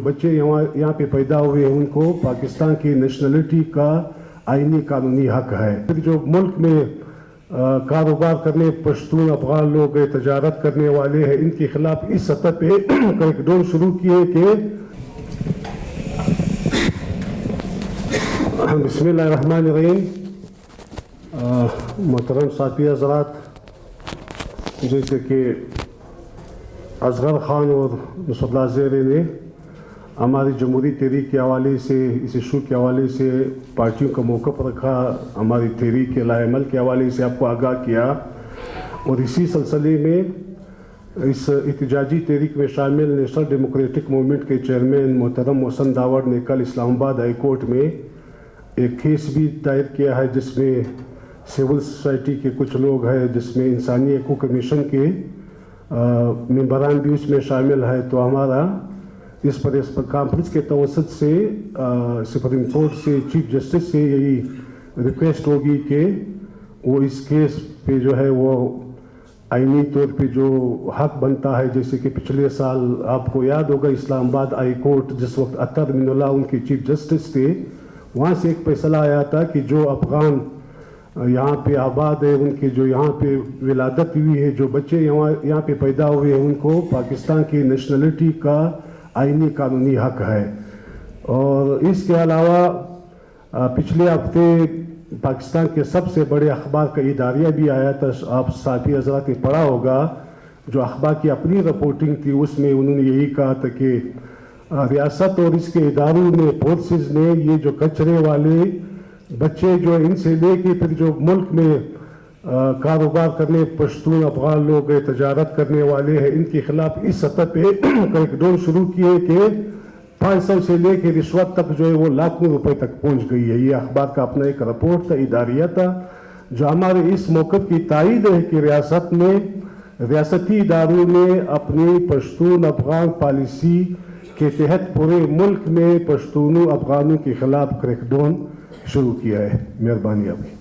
بچے یہاں پہ پیدا ہوئے ہیں ان کو پاکستان کی نیشنلٹی کا آئینی قانونی حق ہے. جو ملک میں کاروبار کرنے پشتون افغان لوگ تجارت کرنے والے ہیں ان کے خلاف اس سطح پہ ایک ڈول شروع کیے کہ بسم اللہ الرحمن الرحیم. محترم ساتھی حضرات، جیسے کہ اصغر خان اور نصرت اللہ زیرے نے ہماری جمہوری تحریک کے حوالے سے اس ایشو کے حوالے سے پارٹیوں کا موقف رکھا، ہماری تحریک کے لائے عمل کے حوالے سے آپ کو آگاہ کیا، اور اسی سلسلے میں اس احتجاجی تحریک میں شامل نیشنل ڈیموکریٹک موومنٹ کے چیئرمین محترم محسن داوڑ نے کل اسلام آباد ہائی کورٹ میں ایک کیس بھی دائر کیا ہے جس میں سول سوسائٹی کے کچھ لوگ ہیں، جس میں انسانی حقوق کمیشن کے ممبران بھی اس میں شامل ہے. تو ہمارا اس پر کانفرنس کے توسط سے سپریم کورٹ سے چیف جسٹس سے یہی ریکویسٹ ہوگی کہ وہ اس کیس پہ جو ہے وہ آئینی طور پہ جو حق بنتا ہے، جیسے کہ پچھلے سال آپ کو یاد ہوگا اسلام آباد ہائی کورٹ جس وقت اطہر من اللہ ان کے چیف جسٹس تھے، وہاں سے ایک فیصلہ آیا تھا کہ جو افغان یہاں پہ آباد ہے، ان کے جو یہاں پہ ولادت ہوئی ہے، جو بچے یہاں پہ پیدا ہوئے ہیں ان کو پاکستان کی نیشنلٹی کا آئینی قانونی حق ہے. اور اس کے علاوہ پچھلے ہفتے پاکستان کے سب سے بڑے اخبار کا اداریہ بھی آیا تھا، آپ صحافی حضرات نے پڑھا ہوگا، جو اخبار کی اپنی رپورٹنگ تھی اس میں انہوں نے یہی کہا تھا کہ ریاست اور اس کے اداروں نے فورسز نے یہ جو کچرے والے بچے جو ان سے لے کے پھر جو ملک میں کاروبار کرنے پشتون افغان لوگ تجارت کرنے والے ہیں ان کے خلاف اس سطح پہ ایک ڈول شروع کیے کہ 500 سے لے کے رشوت تک جو ہے وہ لاکھوں روپے تک پہنچ گئی ہے. یہ اخبار کا اپنا ایک رپورٹ تھا، اداریہ تھا، جو ہمارے اس موقف کی تائید ہے کہ ریاست میں ریاستی اداروں نے اپنی پشتون افغان پالیسی کے تحت پورے ملک میں پشتونوں افغانوں کے خلاف کریک ڈاؤن شروع کیا ہے. مہربانی آپ کی.